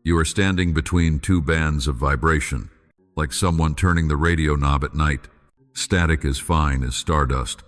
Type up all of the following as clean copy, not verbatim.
You are standing between two bands of vibration, like someone turning the radio knob at night. Static as fine as stardust.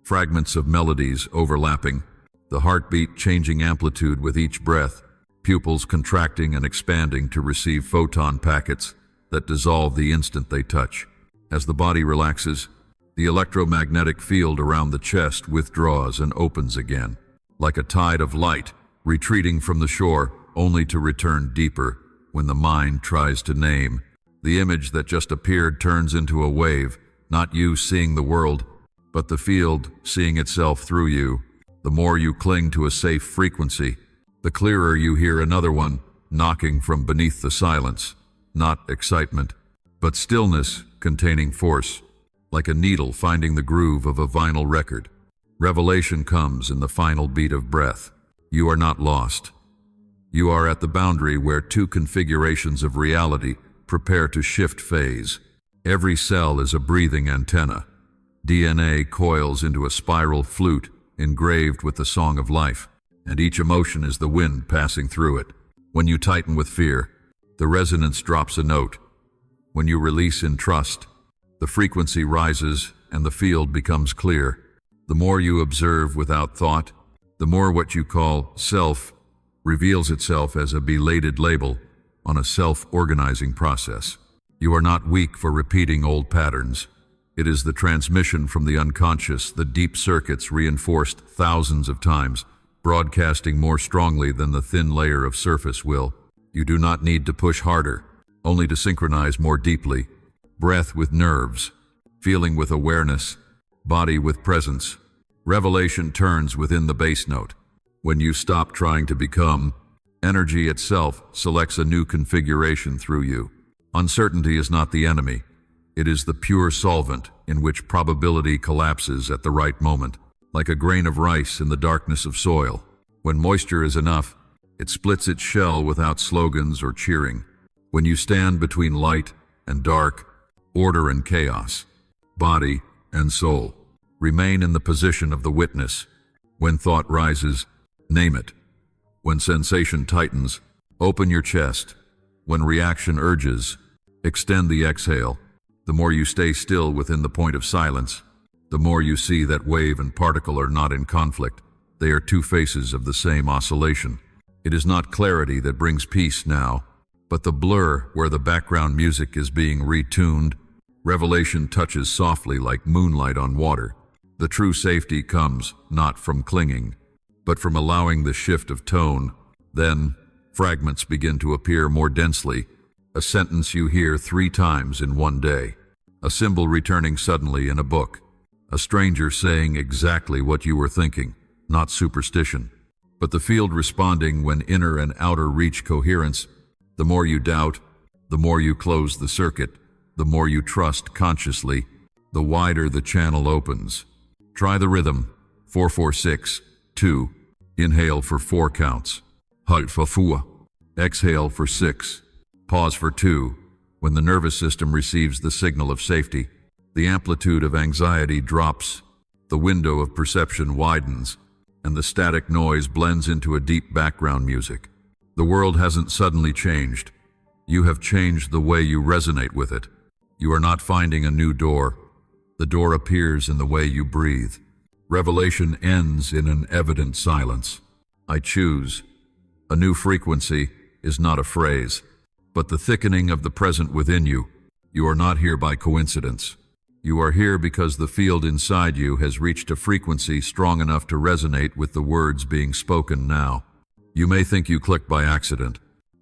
Fragments of melodies overlapping, the heartbeat changing amplitude with each breath, pupils contracting and expanding to receive photon packets that dissolve the instant they touch. As the body relaxes, the electromagnetic field around the chest withdraws and opens again, like a tide of light, retreating from the shore only to return deeper when the mind tries to name. The image that just appeared turns into a wave, not you seeing the world, but the field seeing itself through you. The more you cling to a safe frequency, the clearer you hear another one knocking from beneath the silence. Not excitement, but stillness containing force, like a needle finding the groove of a vinyl record. Revelation comes in the final beat of breath. You are not lost. You are at the boundary where two configurations of reality prepare to shift phase. Every cell is a breathing antenna. DNA coils into a spiral flute engraved with the song of life, and each emotion is the wind passing through it. When you tighten with fear, the resonance drops a note. When you release in trust, the frequency rises and the field becomes clear. The more you observe without thought, the more what you call self reveals itself as a belated label on a self-organizing process. You are not weak for repeating old patterns. It is the transmission from the unconscious, the deep circuits reinforced thousands of times, broadcasting more strongly than the thin layer of surface will. You do not need to push harder, only to synchronize more deeply. Breath with nerves, feeling with awareness, body with presence. Revelation turns within the bass note. When you stop trying to become, energy itself selects a new configuration through you. Uncertainty is not the enemy. It is the pure solvent in which probability collapses at the right moment, like a grain of rice in the darkness of soil. When moisture is enough, it splits its shell without slogans or cheering. When you stand between light and dark, order and chaos, body and soul, remain in the position of the witness. When thought rises, name it. When sensation tightens, open your chest. When reaction urges, extend the exhale. The more you stay still within the point of silence, the more you see that wave and particle are not in conflict. They are two faces of the same oscillation. It is not clarity that brings peace now, but the blur where the background music is being retuned. Revelation touches softly like moonlight on water. The true safety comes not from clinging, but from allowing the shift of tone. Then, fragments begin to appear more densely. A sentence you hear 3 times in one day. A symbol returning suddenly in a book. A stranger saying exactly what you were thinking, not superstition, but the field responding when inner and outer reach coherence. The more you doubt, the more you close the circuit, the more you trust consciously, the wider the channel opens. Try the rhythm. 4-4-6-2. Inhale for 4 counts. Halt for 4. Exhale for 6. Pause for 2. When the nervous system receives the signal of safety, the amplitude of anxiety drops, the window of perception widens, and the static noise blends into a deep background music. The world hasn't suddenly changed. You have changed the way you resonate with it. You are not finding a new door. The door appears in the way you breathe. Revelation ends in an evident silence. I choose. A new frequency is not a phrase, but the thickening of the present within you. You are not here by coincidence. You are here because the field inside you has reached a frequency strong enough to resonate with the words being spoken now. You may think you clicked by accident,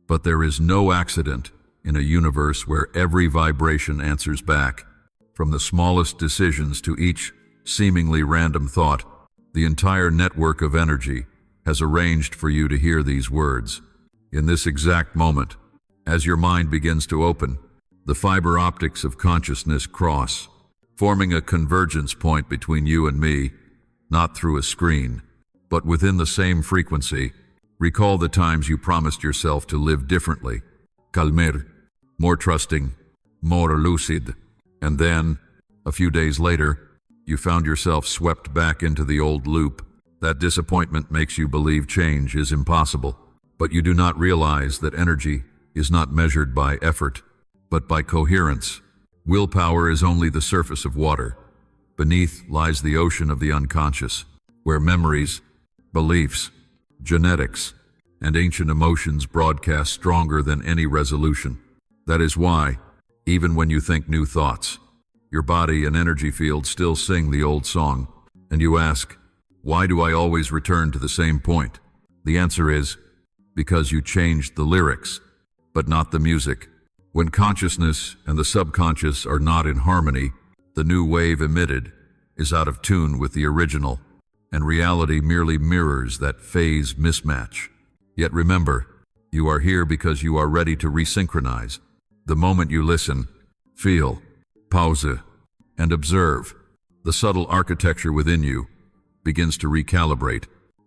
but there is no accident in a universe where every vibration answers back. From the smallest decisions to each seemingly random thought, the entire network of energy has arranged for you to hear these words. In this exact moment, as your mind begins to open, the fiber optics of consciousness cross, forming a convergence point between you and me, not through a screen, but within the same frequency. Recall the times you promised yourself to live differently, calmer, more trusting, more lucid, and then, a few days later, you found yourself swept back into the old loop. That disappointment makes you believe change is impossible, but you do not realize that energy is not measured by effort, but by coherence. Willpower is only the surface of water. Beneath lies the ocean of the unconscious, where memories, beliefs, genetics, and ancient emotions broadcast stronger than any resolution. That is why, even when you think new thoughts, your body and energy field still sing the old song, and you ask, why do I always return to the same point? The answer is, because you changed the lyrics, but not the music. When consciousness and the subconscious are not in harmony, the new wave emitted is out of tune with the original, and reality merely mirrors that phase mismatch. Yet remember, you are here because you are ready to resynchronize. The moment you listen, feel, pause, and observe, the subtle architecture within you begins to recalibrate.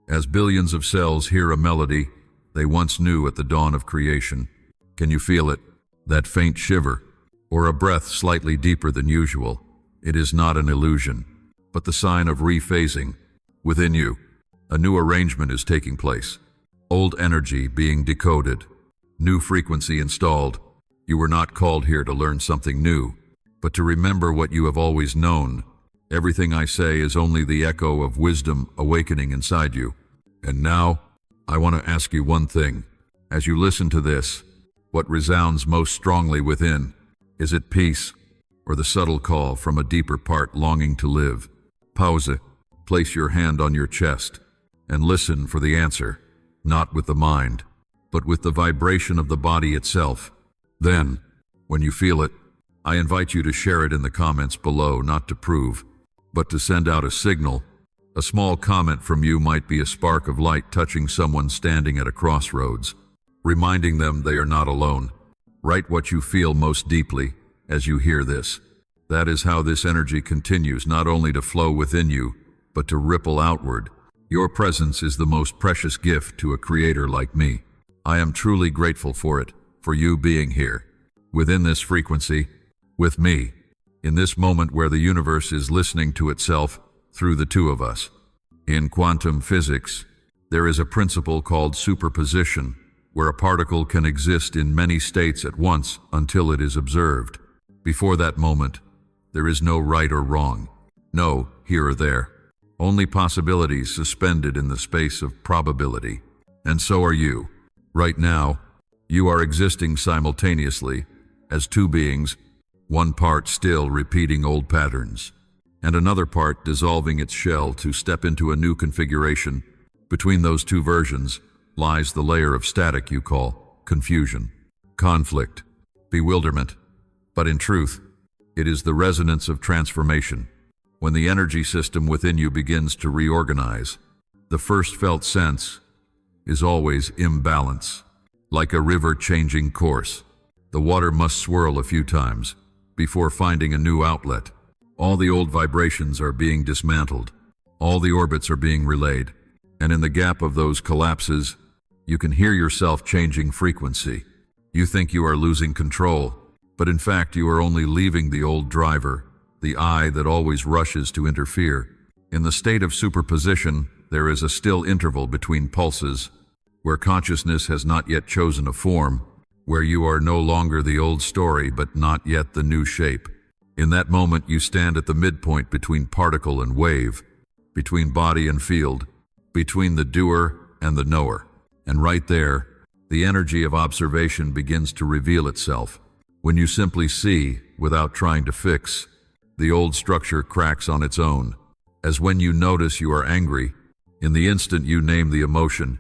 As billions of cells hear a melody they once knew at the dawn of creation. Can you feel it? That faint shiver, or a breath slightly deeper than usual? It is not an illusion, but the sign of rephasing. Within you, a new arrangement is taking place. Old energy being decoded, new frequency installed. You were not called here to learn something new, but to remember what you have always known. Everything I say is only the echo of wisdom awakening inside you. And now, I want to ask you one thing. As you listen to this, what resounds most strongly within? Is it peace, or the subtle call from a deeper part longing to live? Pause, place your hand on your chest, and listen for the answer, not with the mind, but with the vibration of the body itself. Then, when you feel it, I invite you to share it in the comments below, not to prove, but to send out a signal. A small comment from you might be a spark of light touching someone standing at a crossroads, reminding them they are not alone. Write what you feel most deeply as you hear this. That is how this energy continues not only to flow within you, but to ripple outward. Your presence is the most precious gift to a creator like me. I am truly grateful for it, for you being here, within this frequency, with me, in this moment where the universe is listening to itself through the two of us. In quantum physics, there is a principle called superposition, where a particle can exist in many states at once until it is observed. Before that moment, there is no right or wrong, no here or there, only possibilities suspended in the space of probability. And so are you. Right now, you are existing simultaneously as two beings, one part still repeating old patterns, and another part dissolving its shell to step into a new configuration. Between those two versions lies the layer of static you call confusion, conflict, bewilderment. But in truth, it is the resonance of transformation. When the energy system within you begins to reorganize, the first felt sense is always imbalance. Like a river changing course, the water must swirl a few times before finding a new outlet. All the old vibrations are being dismantled, all the orbits are being relayed, and in the gap of those collapses, you can hear yourself changing frequency. You think you are losing control, but in fact you are only leaving the old driver, the I that always rushes to interfere. In the state of superposition, there is a still interval between pulses, where consciousness has not yet chosen a form, where you are no longer the old story but not yet the new shape. In that moment you stand at the midpoint between particle and wave, between body and field, between the doer and the knower. And right there, the energy of observation begins to reveal itself. When you simply see, without trying to fix, the old structure cracks on its own. As when you notice you are angry, in the instant you name the emotion,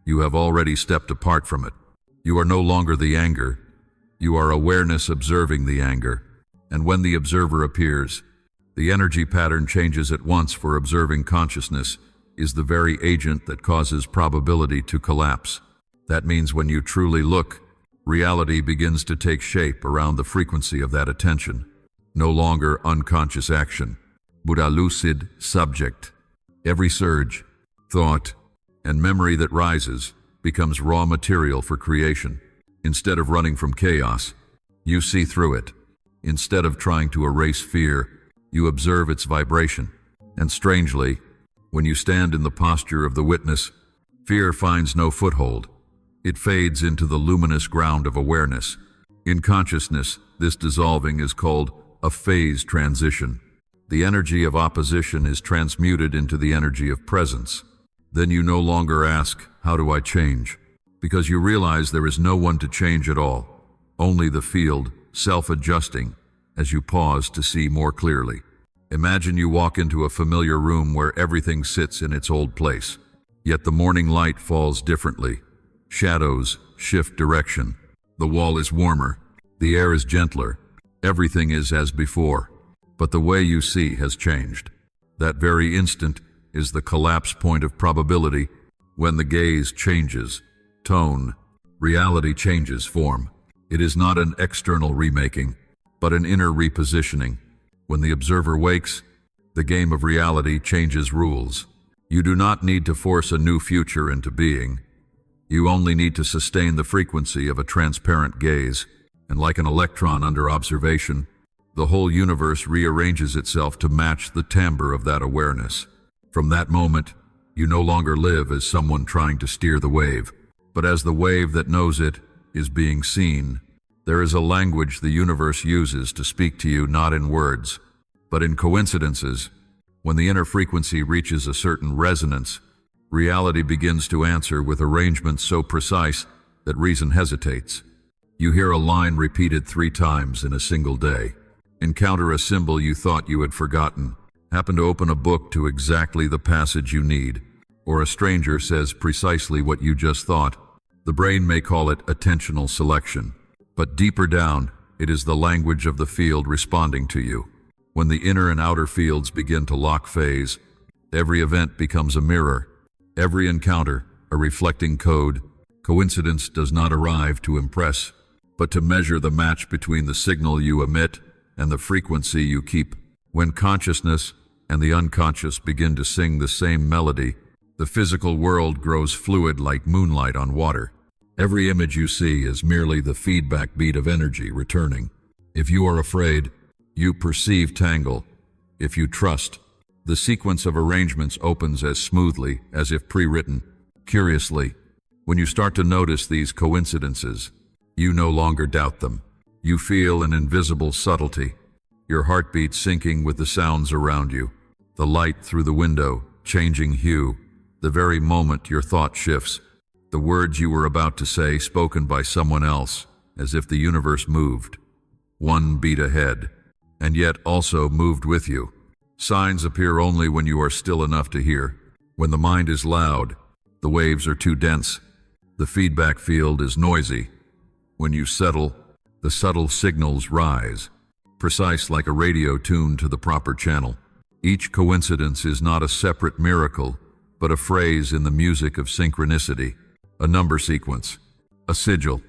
you have already stepped apart from it. You are no longer the anger. You are awareness observing the anger. And when the observer appears, the energy pattern changes at once, for observing consciousness is the very agent that causes probability to collapse. That means when you truly look, reality begins to take shape around the frequency of that attention. No longer unconscious action, but a lucid subject. Every surge, thought, and memory that rises becomes raw material for creation. Instead of running from chaos, you see through it. Instead of trying to erase fear, you observe its vibration. And strangely, when you stand in the posture of the witness, fear finds no foothold. It fades into the luminous ground of awareness. In consciousness, this dissolving is called a phase transition. The energy of opposition is transmuted into the energy of presence. Then you no longer ask, "How do I change?" Because you realize there is no one to change at all. Only the field, self-adjusting, as you pause to see more clearly. Imagine you walk into a familiar room where everything sits in its old place. Yet the morning light falls differently. Shadows shift direction. The wall is warmer. The air is gentler. Everything is as before. But the way you see has changed. That very instant is the collapse point of probability, when the gaze changes tone, reality changes form. It is not an external remaking, but an inner repositioning. When the observer wakes, the game of reality changes rules. You do not need to force a new future into being. You only need to sustain the frequency of a transparent gaze, and like an electron under observation, the whole universe rearranges itself to match the timbre of that awareness. From that moment, you no longer live as someone trying to steer the wave, but as the wave that knows it is being seen. There is a language the universe uses to speak to you not in words, but in coincidences. When the inner frequency reaches a certain resonance, reality begins to answer with arrangements so precise that reason hesitates. You hear a line repeated 3 times in a single day. Encounter a symbol you thought you had forgotten. Happen to open a book to exactly the passage you need. Or a stranger says precisely what you just thought. The brain may call it attentional selection. But deeper down, it is the language of the field responding to you. When the inner and outer fields begin to lock phase, every event becomes a mirror. Every encounter, a reflecting code. Coincidence does not arrive to impress, but to measure the match between the signal you emit and the frequency you keep. When consciousness and the unconscious begin to sing the same melody, the physical world grows fluid like moonlight on water. Every image you see is merely the feedback beat of energy returning. If you are afraid, you perceive tangle. If you trust, the sequence of arrangements opens as smoothly as if pre-written. Curiously, when you start to notice these coincidences, you no longer doubt them. You feel an invisible subtlety, your heartbeat syncing with the sounds around you, the light through the window changing hue, the very moment your thought shifts, the words you were about to say spoken by someone else, as if the universe moved 1 beat ahead, and yet also moved with you. Signs appear only when you are still enough to hear. When the mind is loud, the waves are too dense. The feedback field is noisy. When you settle, the subtle signals rise, precise like a radio tuned to the proper channel. Each coincidence is not a separate miracle, but a phrase in the music of synchronicity, a number sequence, a sigil,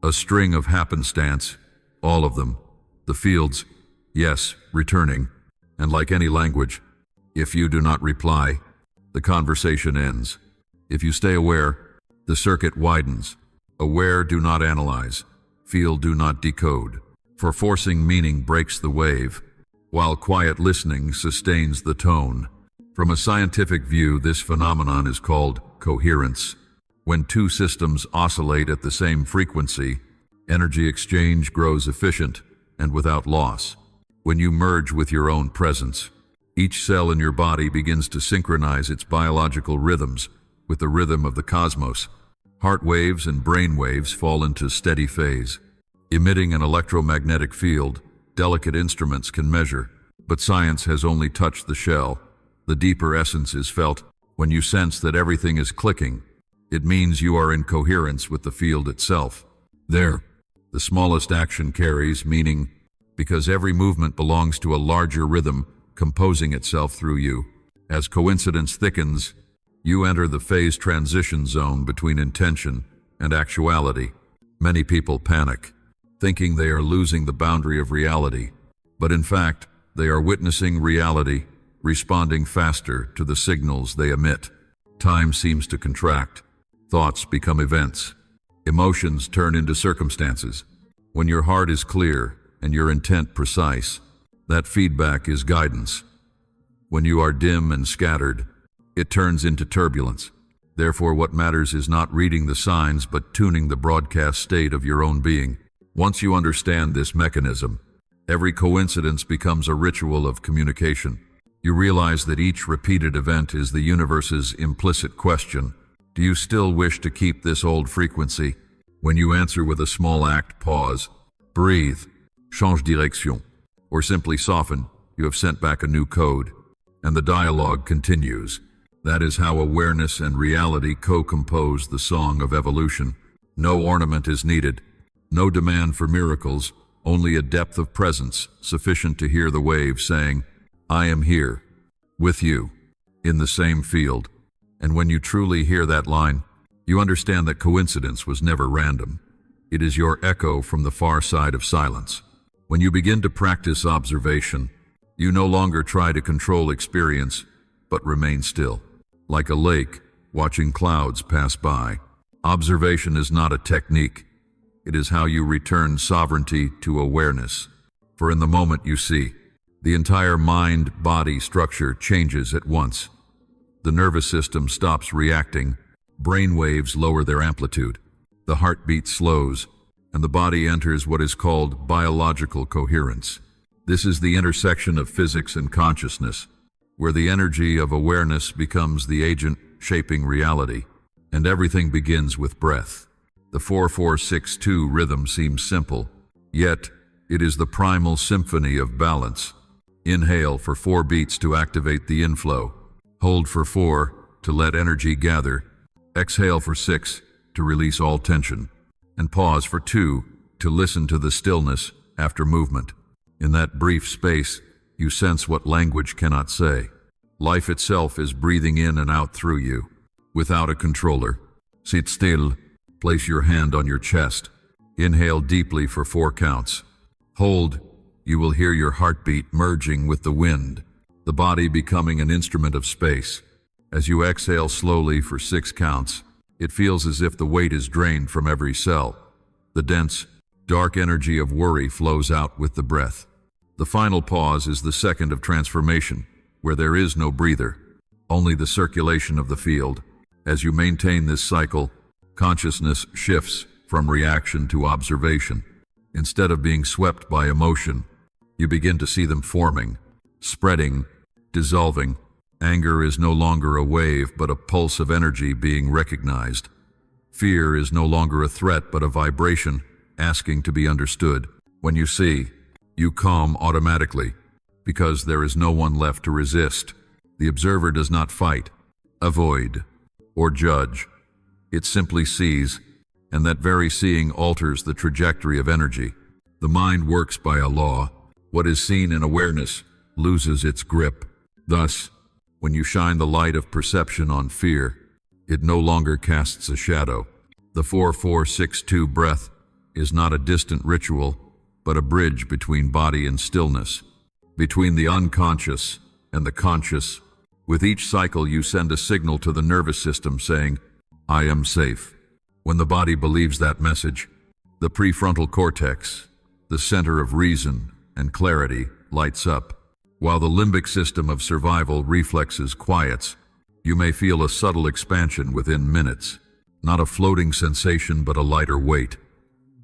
a string of happenstance, all of them. The fields, yes, returning. And like any language, if you do not reply, the conversation ends. If you stay aware, the circuit widens. Aware, do not analyze. Feel, do not decode. For forcing meaning breaks the wave, while quiet listening sustains the tone. From a scientific view, this phenomenon is called coherence. When 2 systems oscillate at the same frequency, energy exchange grows efficient and without loss. When you merge with your own presence, each cell in your body begins to synchronize its biological rhythms with the rhythm of the cosmos. Heart waves and brain waves fall into steady phase. Emitting an electromagnetic field, delicate instruments can measure, but science has only touched the shell. The deeper essence is felt when you sense that everything is clicking. It means you are in coherence with the field itself. There, the smallest action carries meaning, because every movement belongs to a larger rhythm composing itself through you. As coincidence thickens, you enter the phase transition zone between intention and actuality. Many people panic, thinking they are losing the boundary of reality, but in fact, they are witnessing reality, responding faster to the signals they emit. Time seems to contract. Thoughts become events. Emotions turn into circumstances. When your heart is clear and your intent precise, that feedback is guidance. When you are dim and scattered, it turns into turbulence. Therefore, what matters is not reading the signs, but tuning the broadcast state of your own being. Once you understand this mechanism, every coincidence becomes a ritual of communication. You realize that each repeated event is the universe's implicit question: do you still wish to keep this old frequency? When you answer with a small act, pause, breathe, change direction, or simply soften, you have sent back a new code, and the dialogue continues. That is how awareness and reality co-compose the song of evolution. No ornament is needed, no demand for miracles, only a depth of presence sufficient to hear the wave saying, "I am here, with you, in the same field." And when you truly hear that line, you understand that coincidence was never random. It is your echo from the far side of silence. When you begin to practice observation, you no longer try to control experience, but remain still. Like a lake, watching clouds pass by. Observation is not a technique. It is how you return sovereignty to awareness. For in the moment you see, the entire mind-body structure changes at once. The nervous system stops reacting, brain waves lower their amplitude, the heartbeat slows, and the body enters what is called biological coherence. This is the intersection of physics and consciousness, where the energy of awareness becomes the agent shaping reality, and everything begins with breath. The 4-4-6-2 rhythm seems simple, yet it is the primal symphony of balance. Inhale for 4 beats to activate the inflow. Hold for 4 to let energy gather. Exhale for 6 to release all tension. And pause for 2 to listen to the stillness after movement. In that brief space, you sense what language cannot say. Life itself is breathing in and out through you, without a controller. Sit still. Place your hand on your chest. Inhale deeply for 4 counts. Hold. You will hear your heartbeat merging with the wind, the body becoming an instrument of space. As you exhale slowly for 6 counts, it feels as if the weight is drained from every cell. The dense, dark energy of worry flows out with the breath. The final pause is the second of transformation, where there is no breather, only the circulation of the field. As you maintain this cycle, consciousness shifts from reaction to observation. Instead of being swept by emotion, you begin to see them forming, spreading, dissolving. Anger is no longer a wave, but a pulse of energy being recognized. Fear is no longer a threat, but a vibration asking to be understood. When you see, you calm automatically, because there is no one left to resist. The observer does not fight, avoid, or judge. It simply sees, and that very seeing alters the trajectory of energy. The mind works by a law. What is seen in awareness loses its grip. Thus, when you shine the light of perception on fear, it no longer casts a shadow. The 4-4-6-2 breath is not a distant ritual, but a bridge between body and stillness, between the unconscious and the conscious. With each cycle, you send a signal to the nervous system saying, "I am safe." When the body believes that message, the prefrontal cortex, the center of reason and clarity, lights up. While the limbic system of survival reflexes quiets, you may feel a subtle expansion within minutes. Not a floating sensation, but a lighter weight.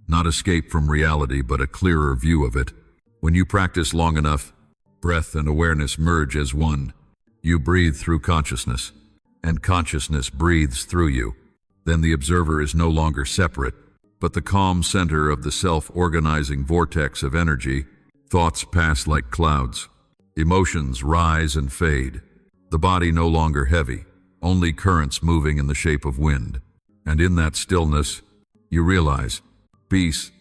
Not escape from reality, but a clearer view of it. When you practice long enough, breath and awareness merge as one. You breathe through consciousness, and consciousness breathes through you. Then the observer is no longer separate, but the calm center of the self-organizing vortex of energy. Thoughts pass like clouds. Emotions rise and fade. The body no longer heavy, only currents moving in the shape of wind. And in that stillness, you realize, peace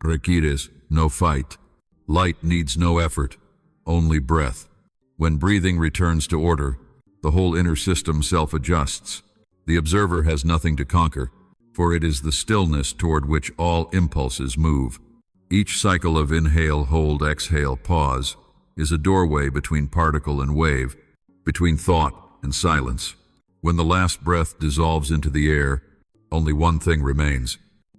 requires no fight. Light needs no effort, only breath. When breathing returns to order, the whole inner system self-adjusts. The observer has nothing to conquer, for it is the stillness toward which all impulses move. Each cycle of inhale, hold, exhale, pause is a doorway between particle and wave, between thought and silence. When the last breath dissolves into the air, only one thing remains: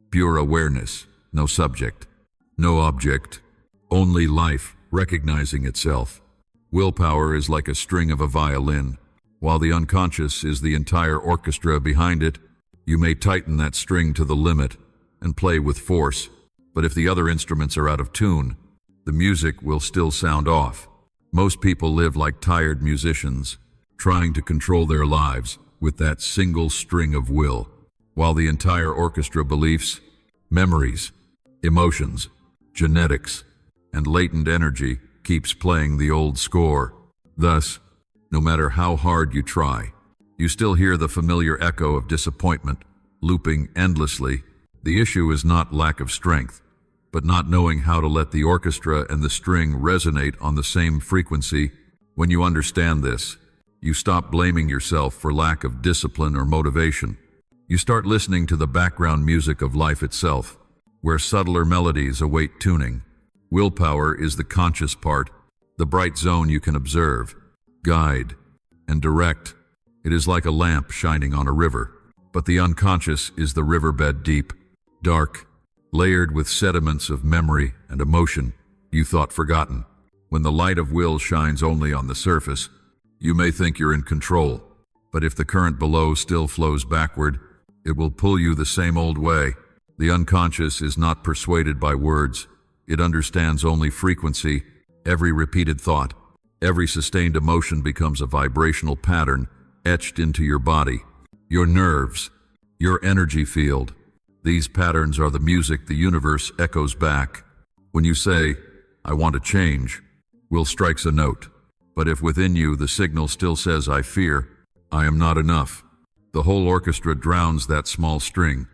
pure awareness, no subject, no object, only life recognizing itself. Willpower is like a string of a violin. while the unconscious is the entire orchestra behind it. You may tighten that string to the limit and play with force, but if the other instruments are out of tune, the music will still sound off. Most people live like tired musicians, trying to control their lives with that single string of will, while the entire orchestra beliefs, memories, emotions, genetics, and latent energy keeps playing the old score. Thus, no matter how hard you try, you still hear the familiar echo of disappointment looping endlessly. The issue is not lack of strength, but not knowing how to let the orchestra and the string resonate on the same frequency. When you understand this, you stop blaming yourself for lack of discipline or motivation. You start listening to the background music of life itself, where subtler melodies await tuning. Willpower is the conscious part, the bright zone you can observe, guide, and direct. It is like a lamp shining on a river, but the unconscious is the riverbed, deep, dark, layered with sediments of memory and emotion you thought forgotten. When the light of will shines only on the surface, you may think you're in control, but if the current below still flows backward, it will pull you the same old way. The unconscious is not persuaded by words. It understands only frequency. Every repeated thought, every sustained emotion becomes a vibrational pattern etched into your body, your nerves, your energy field. These patterns are the music the universe echoes back. When you say, "I want to change," will strikes a note. But if within you the signal still says, "I fear, I am not enough," the whole orchestra drowns that small string.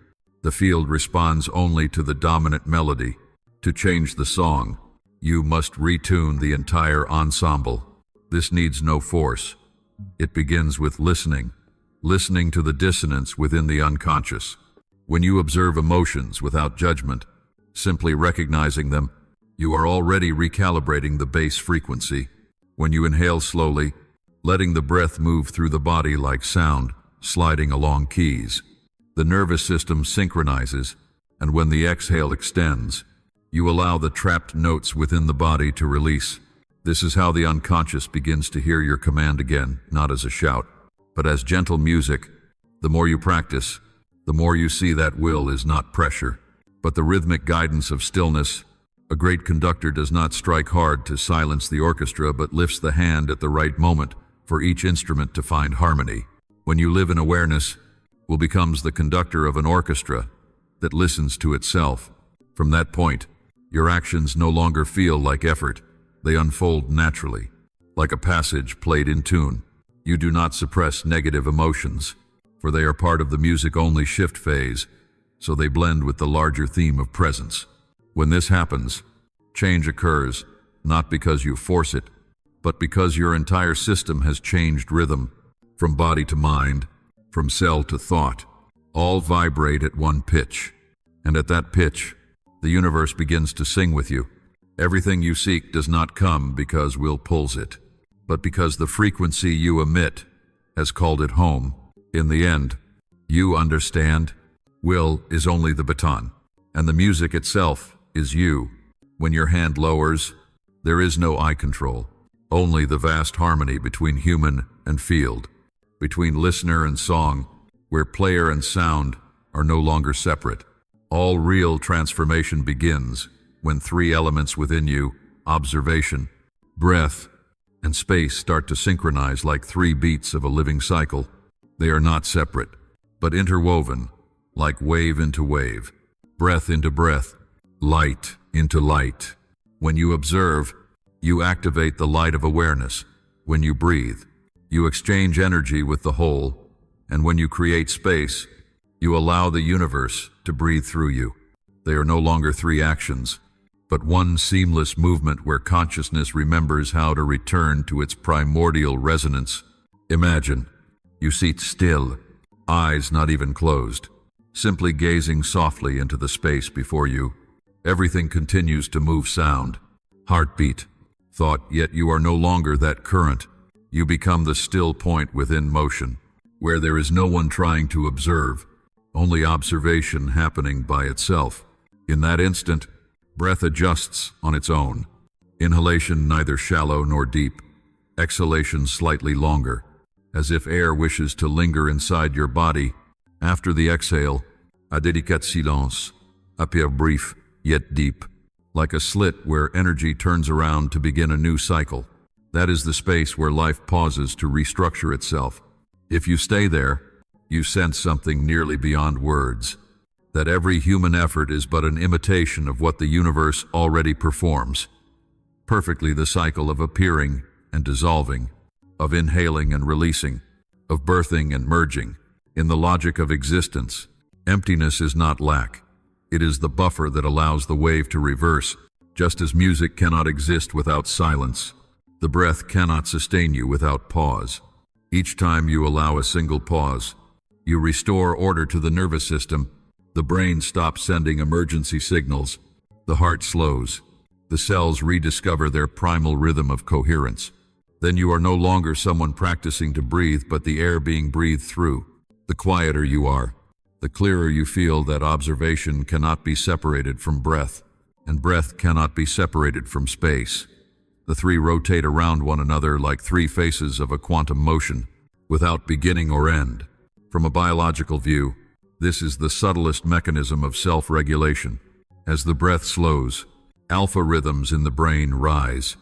The field responds only to the dominant melody. To change the song, you must retune the entire ensemble. This needs no force. It begins with listening to the dissonance within the unconscious. When you observe emotions without judgment, simply recognizing them, you are already recalibrating the bass frequency. When you inhale slowly, letting the breath move through the body like sound sliding along keys, the nervous system synchronizes, and when the exhale extends, you allow the trapped notes within the body to release. This is how the unconscious begins to hear your command again, not as a shout, but as gentle music. The more you practice, the more you see that will is not pressure, but the rhythmic guidance of stillness. A great conductor does not strike hard to silence the orchestra, but lifts the hand at the right moment for each instrument to find harmony. When you live in awareness, will becomes the conductor of an orchestra that listens to itself. From that point, your actions no longer feel like effort. They unfold naturally, like a passage played in tune. You do not suppress negative emotions, for they are part of the music-only shift phase, so they blend with the larger theme of presence. When this happens, change occurs, not because you force it, but because your entire system has changed rhythm, from body to mind, from cell to thought. All vibrate at one pitch, and at that pitch, the universe begins to sing with you. Everything you seek does not come because will pulls it, but because the frequency you emit has called it home. In the end, you understand, will is only the baton, and the music itself is you. When your hand lowers, there is no eye control, only the vast harmony between human and field, between listener and song, where player and sound are no longer separate. All real transformation begins when three elements within you, observation, breath, and space, start to synchronize like three beats of a living cycle. They are not separate, but interwoven, like wave into wave, breath into breath, light into light. When you observe, you activate the light of awareness. When you breathe, you exchange energy with the whole, and when you create space, you allow the universe to breathe through you. They are no longer three actions, but one seamless movement where consciousness remembers how to return to its primordial resonance. Imagine, you sit still, eyes not even closed, simply gazing softly into the space before you. Everything continues to move, sound, heartbeat, thought, yet you are no longer that current. You become the still point within motion, where there is no one trying to observe, only observation happening by itself. In that instant, breath adjusts on its own. Inhalation neither shallow nor deep, exhalation slightly longer, as if air wishes to linger inside your body. After the exhale, a délicat silence appears brief yet deep, like a slit where energy turns around to begin a new cycle. That is the space where life pauses to restructure itself. If you stay there, you sense something nearly beyond words, that every human effort is but an imitation of what the universe already performs. Perfectly the cycle of appearing and dissolving, of inhaling and releasing, of birthing and merging. In the logic of existence, emptiness is not lack. It is the buffer that allows the wave to reverse. Just as music cannot exist without silence, the breath cannot sustain you without pause. Each time you allow a single pause, you restore order to the nervous system. The brain stops sending emergency signals. The heart slows. The cells rediscover their primal rhythm of coherence. Then you are no longer someone practicing to breathe, but the air being breathed through. The quieter you are, the clearer you feel that observation cannot be separated from breath, and breath cannot be separated from space. The three rotate around one another like three faces of a quantum motion, without beginning or end. From a biological view, this is the subtlest mechanism of self-regulation. As the breath slows, alpha rhythms in the brain rise.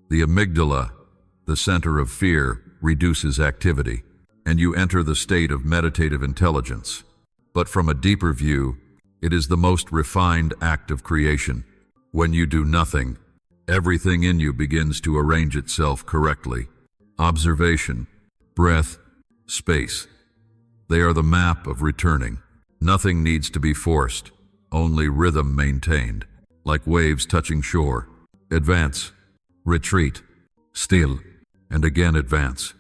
The amygdala, the center of fear, reduces activity, and you enter the state of meditative intelligence. But from a deeper view, it is the most refined act of creation. When you do nothing, everything in you begins to arrange itself correctly. Observation, breath, space. They are the map of returning. Nothing needs to be forced, only rhythm maintained, like waves touching shore. Advance, retreat, still, and again advance.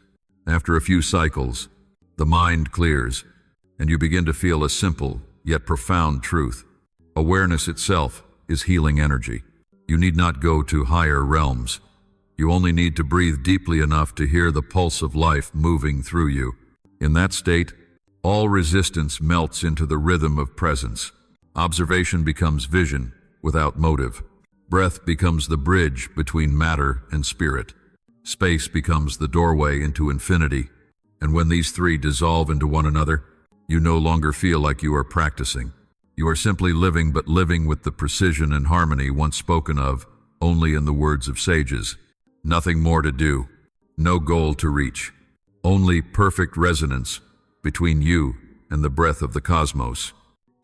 After a few cycles, the mind clears, and you begin to feel a simple yet profound truth. Awareness itself is healing energy. You need not go to higher realms. You only need to breathe deeply enough to hear the pulse of life moving through you. In that state, all resistance melts into the rhythm of presence. Observation becomes vision without motive. Breath becomes the bridge between matter and spirit. Space becomes the doorway into infinity. And when these three dissolve into one another, you no longer feel like you are practicing. You are simply living, but living with the precision and harmony once spoken of only in the words of sages. Nothing more to do, no goal to reach, only perfect resonance between you and the breath of the cosmos.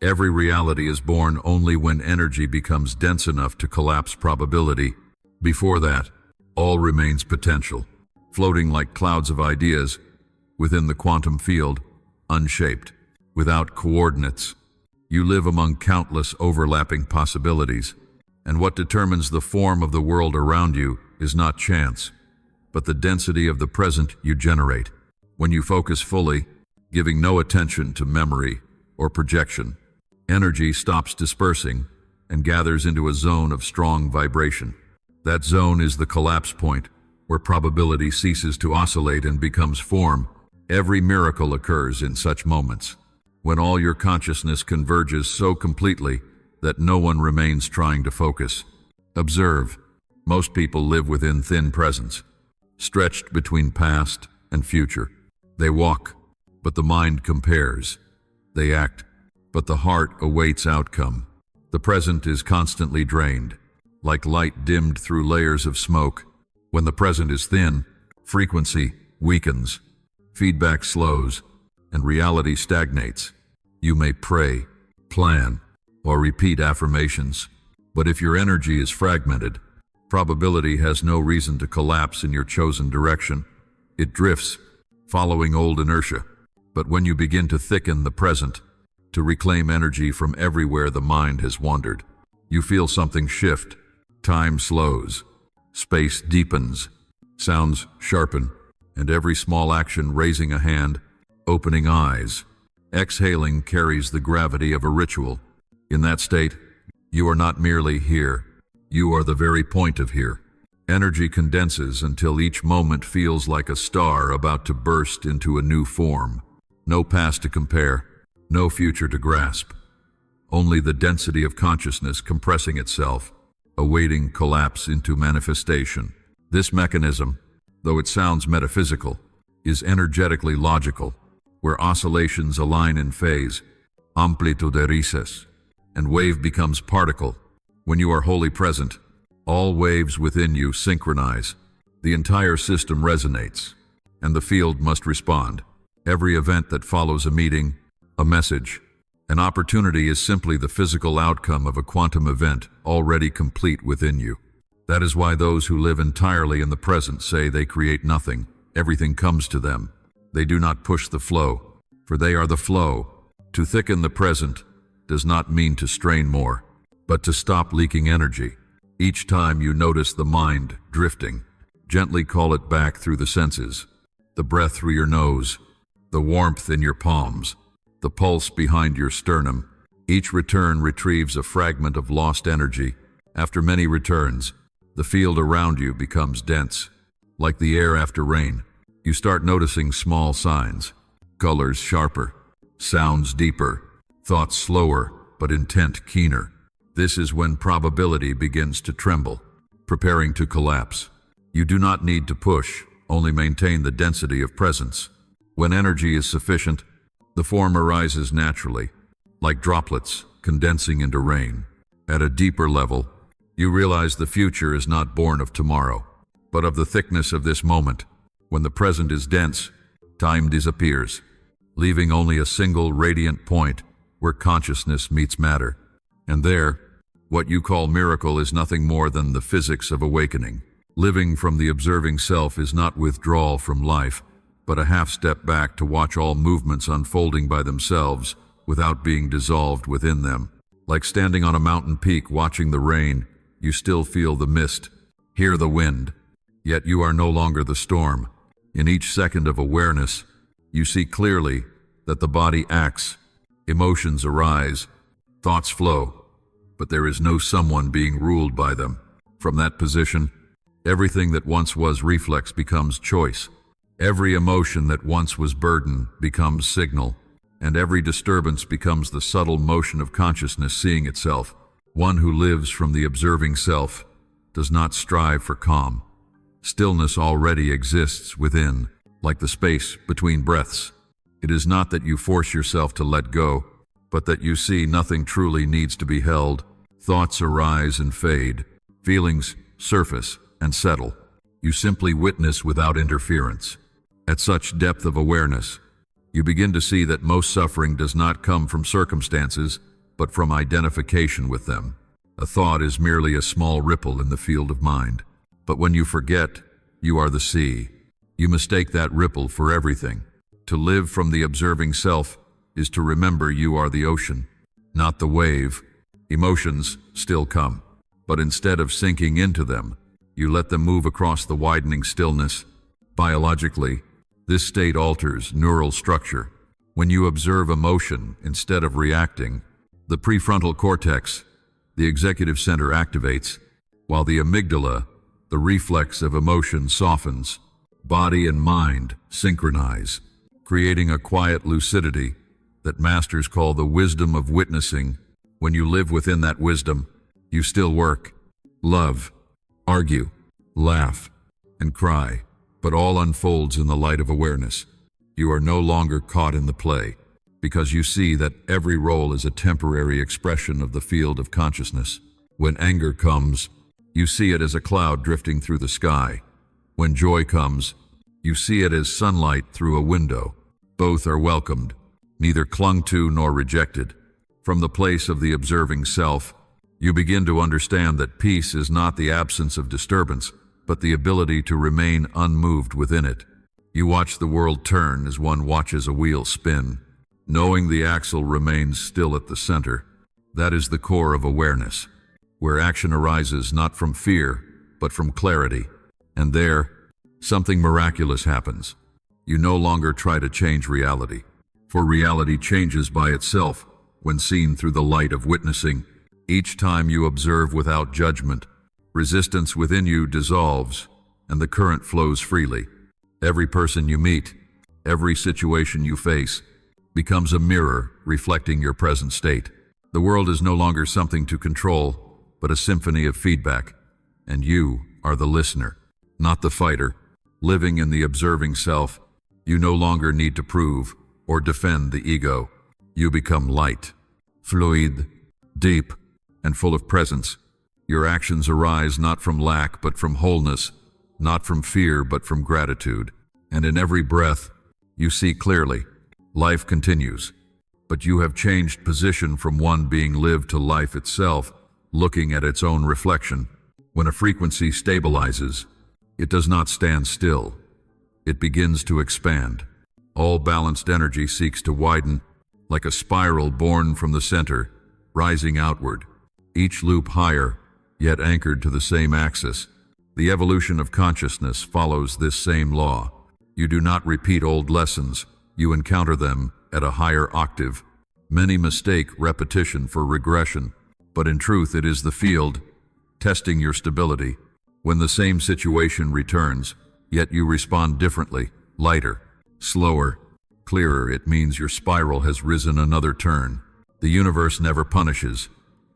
Every reality is born only when energy becomes dense enough to collapse probability. Before that, all remains potential, floating like clouds of ideas within the quantum field, unshaped, without coordinates. You live among countless overlapping possibilities, and what determines the form of the world around you is not chance, but the density of the present you generate. When you focus fully, giving no attention to memory or projection, energy stops dispersing and gathers into a zone of strong vibration. That zone is the collapse point, where probability ceases to oscillate and becomes form. Every miracle occurs in such moments, when all your consciousness converges so completely that no one remains trying to focus. Observe. Most people live within thin presence, stretched between past and future. They walk, but the mind compares. They act, but the heart awaits outcome. The present is constantly drained, like light dimmed through layers of smoke. When the present is thin, frequency weakens, feedback slows, and reality stagnates. You may pray, plan, or repeat affirmations, but if your energy is fragmented, probability has no reason to collapse in your chosen direction. It drifts, following old inertia. But when you begin to thicken the present, to reclaim energy from everywhere the mind has wandered, you feel something shift. Time slows, space deepens, sounds sharpen, and every small action, raising a hand, opening eyes, exhaling, carries the gravity of a ritual. In that state, you are not merely here, you are the very point of here. Energy condenses until each moment feels like a star about to burst into a new form. No past to compare, no future to grasp. Only the density of consciousness compressing itself, awaiting collapse into manifestation. This mechanism, though it sounds metaphysical, is energetically logical, where oscillations align in phase, amplitude recess, and wave becomes particle. When you are wholly present, all waves within you synchronize. The entire system resonates, and the field must respond. Every event that follows a meeting, a message, an opportunity is simply the physical outcome of a quantum event already complete within you. That is why those who live entirely in the present say they create nothing. Everything comes to them. They do not push the flow, for they are the flow. To thicken the present does not mean to strain more, but to stop leaking energy. Each time you notice the mind drifting, gently call it back through the senses. The breath through your nose, the warmth in your palms, the pulse behind your sternum. Each return retrieves a fragment of lost energy. After many returns, the field around you becomes dense. Like the air after rain, you start noticing small signs, colors sharper, sounds deeper, thoughts slower, but intent keener. This is when probability begins to tremble, preparing to collapse. You do not need to push, only maintain the density of presence. When energy is sufficient, the form arises naturally, like droplets condensing into rain. At a deeper level, you realize the future is not born of tomorrow, but of the thickness of this moment. When the present is dense, time disappears, leaving only a single radiant point where consciousness meets matter. And there, what you call miracle is nothing more than the physics of awakening. Living from the observing self is not withdrawal from life, but a half step back to watch all movements unfolding by themselves without being dissolved within them. Like standing on a mountain peak watching the rain, you still feel the mist, hear the wind, yet you are no longer the storm. In each second of awareness, you see clearly that the body acts, emotions arise, thoughts flow, but there is no someone being ruled by them. From that position, everything that once was reflex becomes choice. Every emotion that once was burden becomes signal, and every disturbance becomes the subtle motion of consciousness seeing itself. One who lives from the observing self does not strive for calm. Stillness already exists within, like the space between breaths. It is not that you force yourself to let go, but that you see nothing truly needs to be held. Thoughts arise and fade, feelings surface and settle. You simply witness without interference. At such depth of awareness, you begin to see that most suffering does not come from circumstances, but from identification with them. A thought is merely a small ripple in the field of mind. But when you forget, you are the sea. You mistake that ripple for everything. To live from the observing self is to remember you are the ocean, not the wave. Emotions still come, but instead of sinking into them, you let them move across the widening stillness. Biologically, this state alters neural structure. When you observe emotion instead of reacting, the prefrontal cortex, the executive center, activates, while the amygdala, the reflex of emotion, softens. Body and mind synchronize, creating a quiet lucidity that masters call the wisdom of witnessing. When you live within that wisdom, you still work, love, argue, laugh, and cry, but all unfolds in the light of awareness. You are no longer caught in the play, because you see that every role is a temporary expression of the field of consciousness. When anger comes, you see it as a cloud drifting through the sky. When joy comes, you see it as sunlight through a window. Both are welcomed, neither clung to nor rejected. From the place of the observing self, you begin to understand that peace is not the absence of disturbance, but the ability to remain unmoved within it. You watch the world turn as one watches a wheel spin, knowing the axle remains still at the center. That is the core of awareness, where action arises not from fear, but from clarity. And there, something miraculous happens. You no longer try to change reality, for reality changes by itself when seen through the light of witnessing. Each time you observe without judgment, resistance within you dissolves, and the current flows freely. Every person you meet, every situation you face, becomes a mirror reflecting your present state. The world is no longer something to control, but a symphony of feedback, and you are the listener, not the fighter. Living in the observing self You no longer need to prove or defend the ego. You become light, fluid, deep, and full of presence. Your actions arise not from lack but from wholeness, not from fear but from gratitude. And in every breath, you see clearly. Life continues, but you have changed position from one being lived to life itself, looking at its own reflection. When a frequency stabilizes, it does not stand still. It begins to expand. All balanced energy seeks to widen, like a spiral born from the center, rising outward, each loop higher, yet anchored to the same axis. The evolution of consciousness follows this same law. You do not repeat old lessons, you encounter them at a higher octave. Many mistake repetition for regression, but in truth it is the field testing your stability. When the same situation returns, yet you respond differently, lighter, slower, clearer, it means your spiral has risen another turn. The universe never punishes.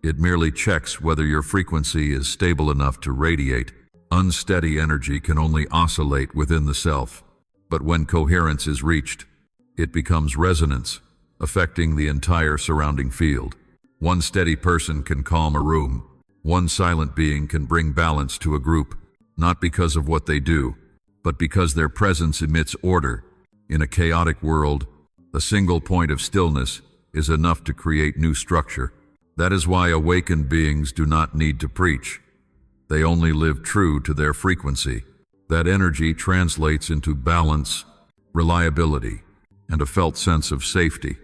It merely checks whether your frequency is stable enough to radiate. Unsteady energy can only oscillate within the self. But when coherence is reached, it becomes resonance, affecting the entire surrounding field. One steady person can calm a room. One silent being can bring balance to a group, not because of what they do, but because their presence emits order. In a chaotic world, a single point of stillness is enough to create new structure. That is why awakened beings do not need to preach. They only live true to their frequency. That energy translates into balance, reliability, and a felt sense of safety.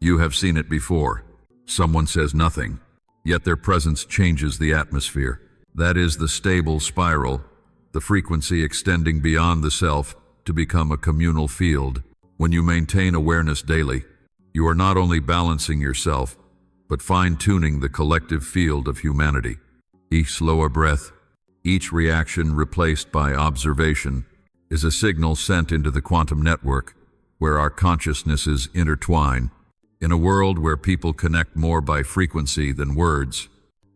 You have seen it before. Someone says nothing, yet their presence changes the atmosphere. That is the stable spiral, the frequency extending beyond the self to become a communal field. When you maintain awareness daily, you are not only balancing yourself, but fine-tuning the collective field of humanity. Each slower breath, each reaction replaced by observation, is a signal sent into the quantum network, where our consciousnesses intertwine. In a world where people connect more by frequency than words,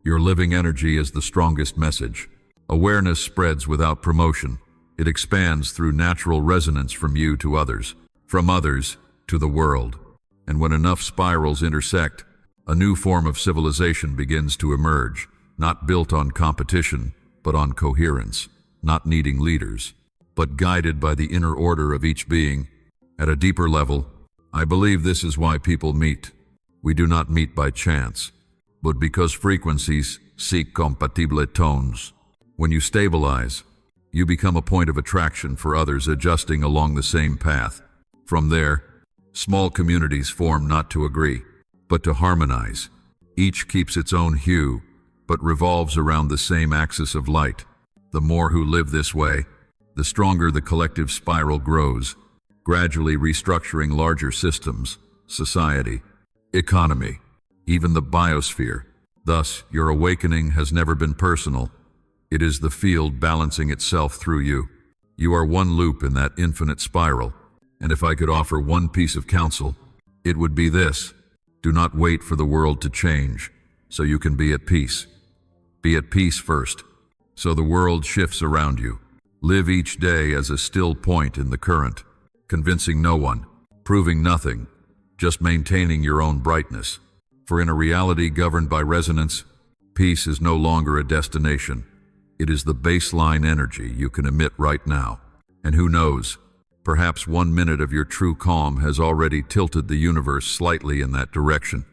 your living energy is the strongest message. Awareness spreads without promotion. It expands through natural resonance from you to others, from others to the world. And when enough spirals intersect, a new form of civilization begins to emerge, not built on competition, but on coherence, not needing leaders, but guided by the inner order of each being. At a deeper level, I believe this is why people meet. We do not meet by chance, but because frequencies seek compatible tones. When you stabilize, you become a point of attraction for others adjusting along the same path. From there, small communities form not to agree, but to harmonize. Each keeps its own hue, but revolves around the same axis of light. The more who live this way, the stronger the collective spiral grows, gradually restructuring larger systems, society, economy, even the biosphere. Thus, your awakening has never been personal. It is the field balancing itself through you. You are one loop in that infinite spiral, and if I could offer one piece of counsel, it would be this: do not wait for the world to change, so you can be at peace. Be at peace first, so the world shifts around you. Live each day as a still point in the current, convincing no one, proving nothing, just maintaining your own brightness. For in a reality governed by resonance, peace is no longer a destination. It is the baseline energy you can emit right now. And who knows, perhaps 1 minute of your true calm has already tilted the universe slightly in that direction.